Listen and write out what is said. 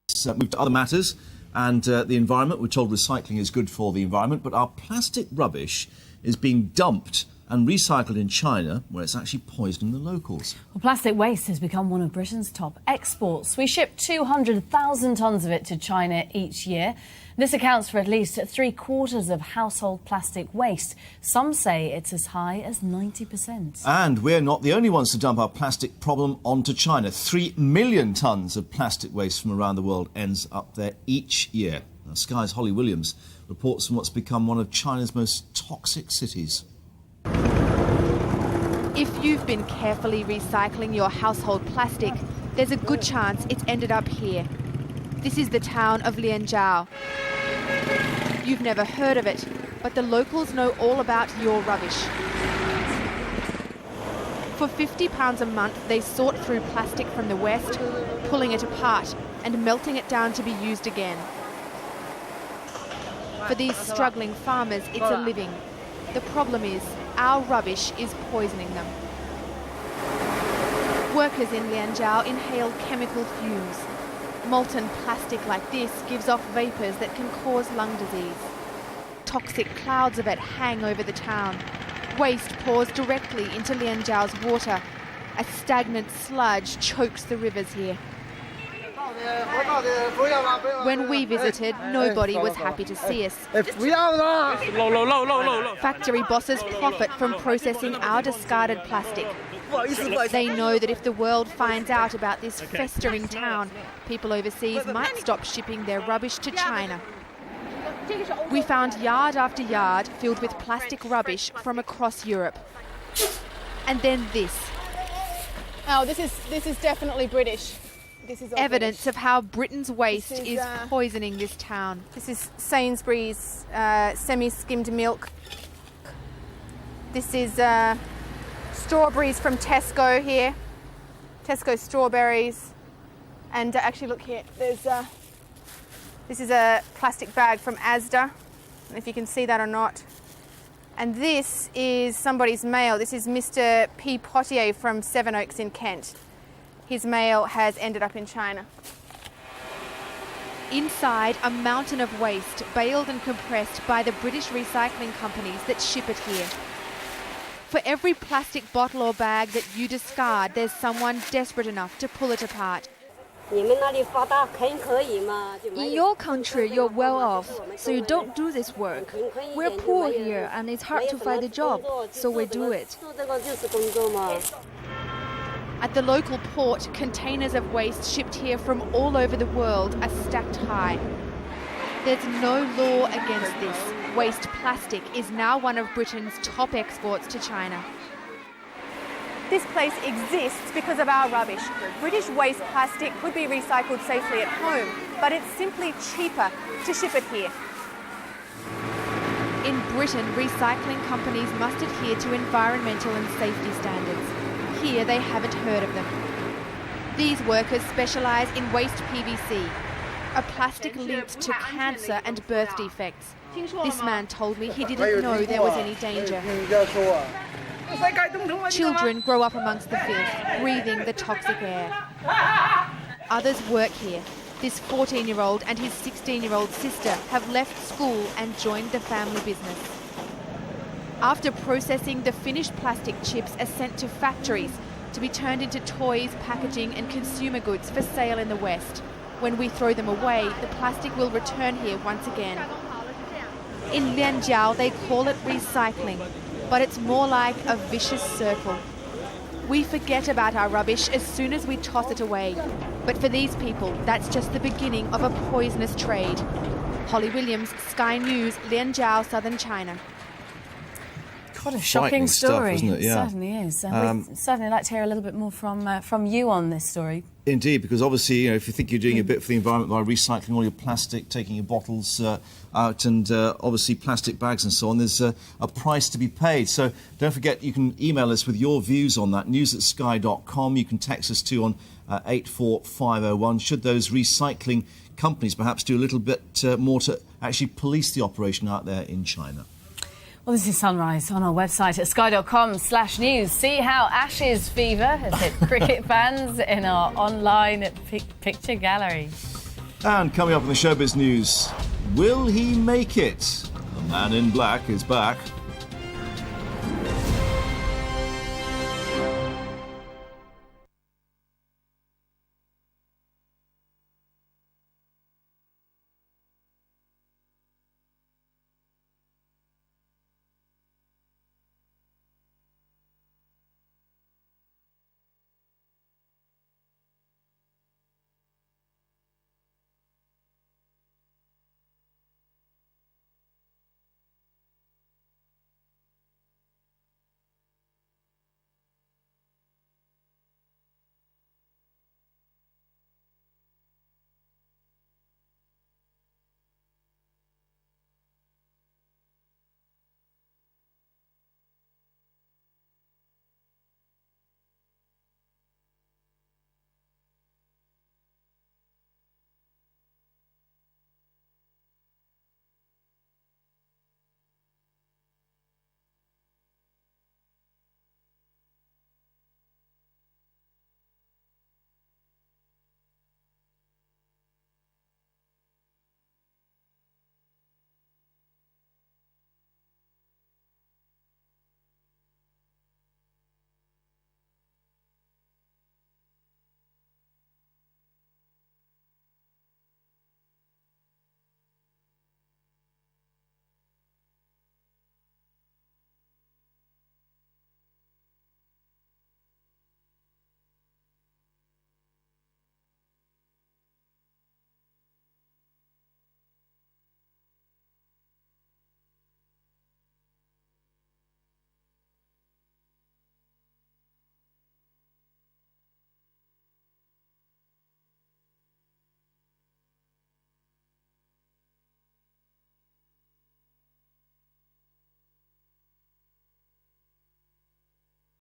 move to other matters and the environment. We're told recycling is good for the environment, but our plastic rubbish is being dumped and recycled in China, where it's actually poisoning the locals. Well, plastic waste has become one of Britain's top exports. We ship 200,000 tonnes of it to China each year. This accounts for at least 3/4 of household plastic waste. Some say it's as high as 90%. And we're not the only ones to dump our plastic problem onto China. 3 million tonnes of plastic waste from around the world ends up there each year. Now, Sky's Holly Williams reports from what's become one of China's most toxic cities. If you've been carefully recycling your household plastic, there's a good chance it's ended up here. This is the town of Lianjiao. You've never heard of it, but the locals know all about your rubbish. For £50 a month, they sort through plastic from the West, pulling it apart and melting it down to be used again. For these struggling farmers, it's a living. The problem is, our rubbish is poisoning them. Workers in Lianjiao inhale chemical fumes. Molten plastic like this gives off vapours that can cause lung disease. Toxic clouds of it hang over the town. Waste pours directly into Lianjiao's water. A stagnant sludge chokes the rivers here. When we visited, nobody was happy to see us. Factory bosses profit from processing our discarded plastic. They know that if the world finds out about this festering town, people overseas might stop shipping their rubbish to China. We found yard after yard filled with plastic rubbish from across Europe. And then this. Oh, this is definitely British. This is evidence British. of how Britain's waste is poisoning this town. This is Sainsbury's semi-skimmed milk. This is strawberries from Tesco here. Tesco strawberries. And actually, look here. This is a plastic bag from Asda. I don't know if you can see that or not. And this is somebody's mail. This is Mr. P. Potier from Sevenoaks in Kent. His mail has ended up in China. Inside, a mountain of waste, baled and compressed by the British recycling companies that ship it here. For every plastic bottle or bag that you discard, there's someone desperate enough to pull it apart. In your country, you're well off, so you don't do this work. We're poor here, and it's hard to find a job, so we do it. At the local port, containers of waste shipped here from all over the world are stacked high. There's no law against this. Waste plastic is now one of Britain's top exports to China. This place exists because of our rubbish. British waste plastic could be recycled safely at home, but it's simply cheaper to ship it here. In Britain, recycling companies must adhere to environmental and safety standards. Here, they haven't heard of them. These workers specialise in waste PVC, a plastic linked to cancer and birth defects. This man told me he didn't know there was any danger. Children grow up amongst the filth, breathing the toxic air. Others work here. This 14-year-old and his 16-year-old sister have left school and joined the family business. After processing, the finished plastic chips are sent to factories to be turned into toys, packaging and consumer goods for sale in the West. When we throw them away, the plastic will return here once again. In Lianjiao, they call it recycling, but it's more like a vicious circle. We forget about our rubbish as soon as we toss it away. But for these people, that's just the beginning of a poisonous trade. Holly Williams, Sky News, Lianjiao, southern China. What a shocking story. Stuff, isn't it? Yeah. It certainly is. We'd certainly like to hear a little bit more from you on this story. Indeed, because obviously, you know, if you think you're doing a bit for the environment by recycling all your plastic, taking your bottles out and obviously plastic bags and so on, there's a price to be paid. So don't forget, you can email us with your views on that, news@sky.com. You can text us too on 84501. Should those recycling companies perhaps do a little bit more to actually police the operation out there in China? Well, this is Sunrise on our website at sky.com/news. See how Ashes fever has hit cricket fans in our online picture gallery. And coming up in the showbiz news, will he make it? The Man in Black is back.